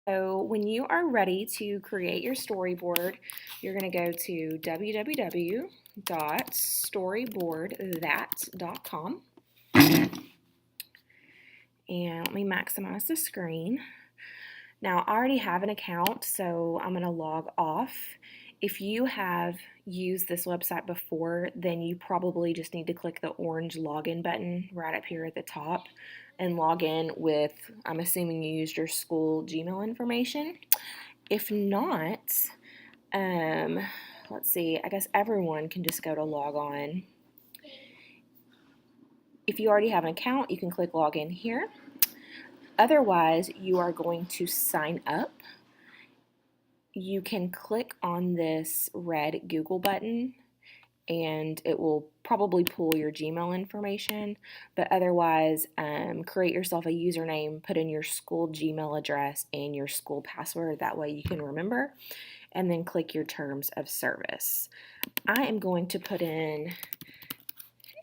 So when you are ready to create your storyboard, you're going to go to www.storyboardthat.com, and let me maximize the screen. Now I already have an account, so I'm going to log off. If you have used this website before, then you probably just need to click the orange login button right up here at the top and log in with, I'm assuming you used your school Gmail information. If not, let's see, I guess everyone can just go to log on. If you already have an account, you can click login here. Otherwise, you are going to sign up. You can click on this red Google button and it will probably pull your Gmail information, but otherwise create yourself a username, put in your school Gmail address and your school password, that way you can remember, and then click your terms of service. I am going to put in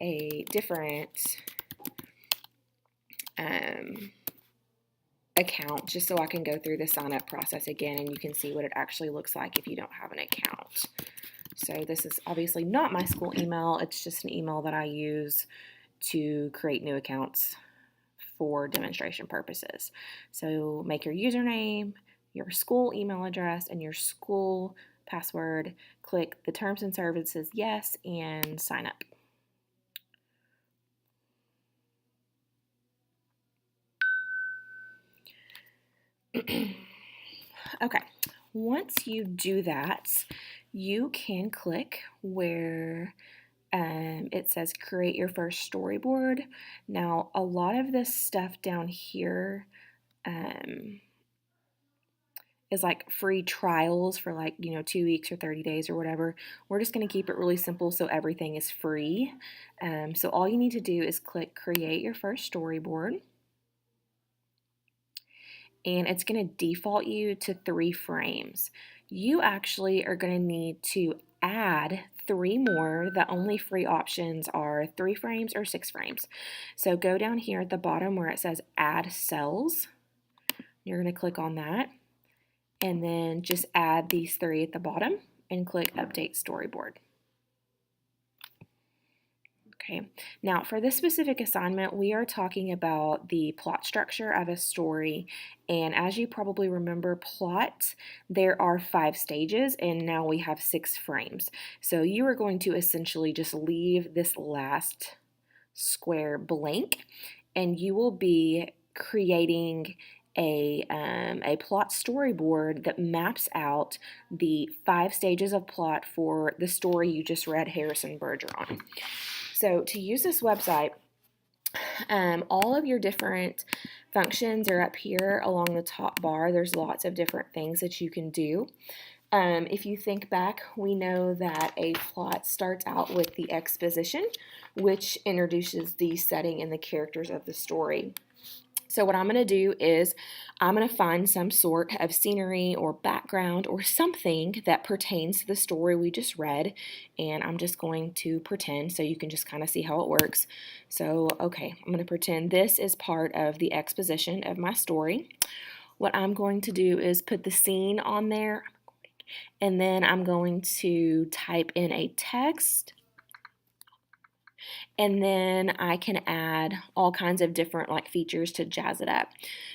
a different account just so I can go through the sign up process again and you can see what it actually looks like if you don't have an account. So this is obviously not my school email, it's just an email that I use to create new accounts for demonstration purposes. So make your username, your school email address, and your school password. Click the terms and services yes and sign up. Okay, once you do that, you can click where it says create your first storyboard. Now, a lot of this stuff down here is like free trials for 2 weeks or 30 days or whatever. We're just going to keep it really simple so everything is free. So all you need to do is click create your first storyboard. And it's going to default you to 3 frames. You actually are going to need to add 3 more. The only free options are 3 frames or 6 frames. So go down here at the bottom where it says add cells. You're going to click on that and then just add these 3 at the bottom and click update storyboard. Okay, now for this specific assignment, we are talking about the plot structure of a story. And as you probably remember, plot, there are 5 stages, and now we have 6 frames. So you are going to essentially just leave this last square blank, and you will be creating a plot storyboard that maps out the 5 stages of plot for the story you just read Harrison Bergeron. So to use this website, all of your different functions are up here along the top bar. There's lots of different things that you can do. If you think back, we know that a plot starts out with the exposition, which introduces the setting and the characters of the story. So what I'm going to do is I'm going to find some sort of scenery or background or something that pertains to the story we just read, and I'm just going to pretend so you can just kind of see how it works. So, okay, I'm going to pretend this is part of the exposition of my story. What I'm going to do is put the scene on there, and then I'm going to type in a text. And then I can add all kinds of different features to jazz it up.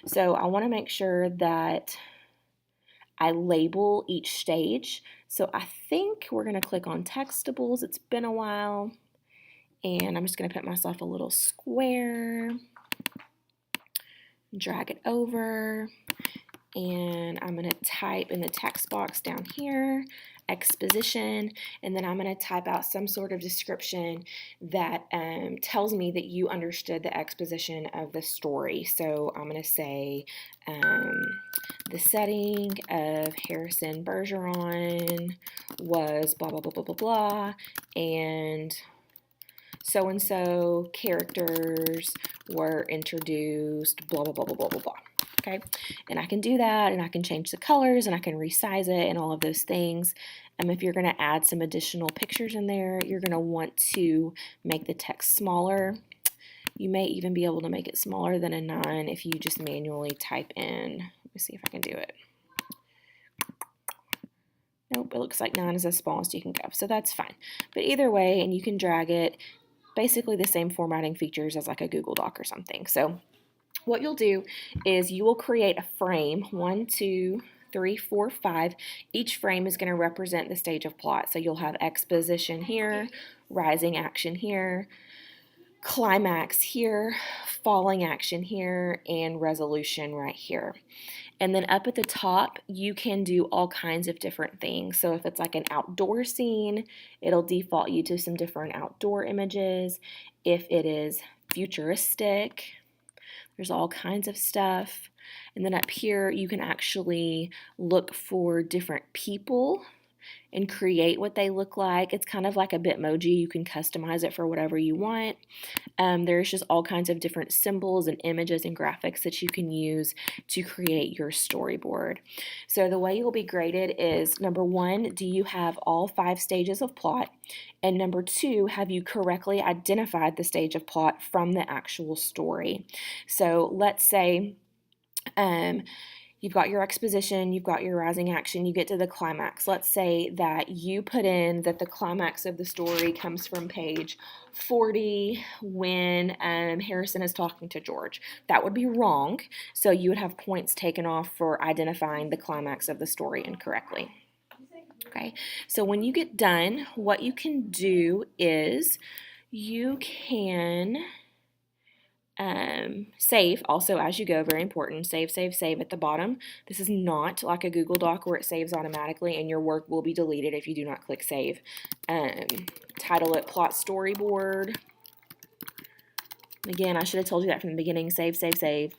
So I want to make sure that I label each stage. So I think we're going to click on textables. It's been a while. And I'm just going to put myself a little square, drag it over, and I'm going to type in the text box down here, exposition, and then I'm going to type out some sort of description that tells me that you understood the exposition of the story. So I'm going to say the setting of Harrison Bergeron was blah, blah, blah, blah, blah, blah, and so-and-so characters were introduced, blah, blah, blah, blah, blah, blah, blah. Okay, and I can do that, and I can change the colors, and I can resize it, and all of those things. If you're going to add some additional pictures in there, you're going to want to make the text smaller. You may even be able to make it smaller than a 9 if you just manually type in Let me see if I can do it. Nope, it looks like 9 is as small as you can go, so that's fine. But either way, and you can drag it, basically the same formatting features as like a Google Doc or something. So what you'll do is you will create a frame, 1, 2, 3, 4, 5. Each frame is going to represent the stage of plot. So you'll have exposition here, rising action here, climax here, falling action here, and resolution right here. And then up at the top, you can do all kinds of different things. So if it's like an outdoor scene, it'll default you to some different outdoor images. If it is futuristic, there's all kinds of stuff. And then up here, you can actually look for different people and create what they look like. It's kind of like a Bitmoji. You can customize it for whatever you want. There's just all kinds of different symbols and images and graphics that you can use to create your storyboard. So the way you'll be graded is, number 1, do you have all 5 stages of plot? And number 2, have you correctly identified the stage of plot from the actual story? So let's say you've got your exposition, you've got your rising action, you get to the climax. Let's say that you put in that the climax of the story comes from page 40 when Harrison is talking to George. That would be wrong, so you would have points taken off for identifying the climax of the story incorrectly. Okay, so when you get done, what you can do is you can save also as you go, very important. Save, save, save at the bottom. This is not like a Google Doc where it saves automatically and your work will be deleted if you do not click save. Title it Plot Storyboard. Again, I should have told you that from the beginning. Save, save, save.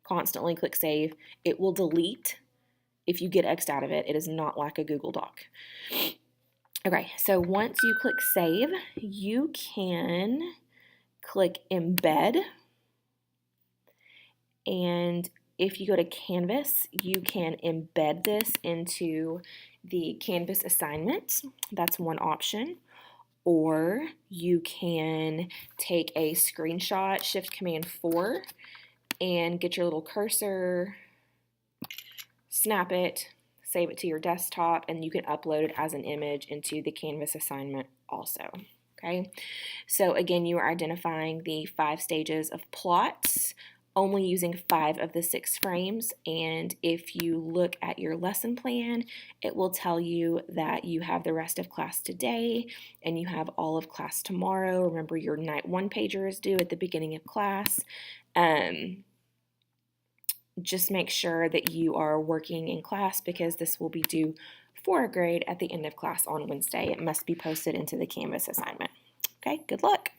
Constantly click save. It will delete if you get X'd out of it. It is not like a Google Doc. Okay, so once you click save, you can click embed. And if you go to Canvas, you can embed this into the Canvas assignment. That's one option. Or you can take a screenshot, Shift Command 4, and get your little cursor, snap it, save it to your desktop, and you can upload it as an image into the Canvas assignment also. Okay, so again, you are identifying the 5 stages of plots, only using 5 of the 6 frames, and if you look at your lesson plan, it will tell you that you have the rest of class today and you have all of class tomorrow. Remember, your night 1 pager is due at the beginning of class. Just make sure that you are working in class because this will be due for a grade at the end of class on Wednesday. It must be posted into the Canvas assignment. Okay, good luck.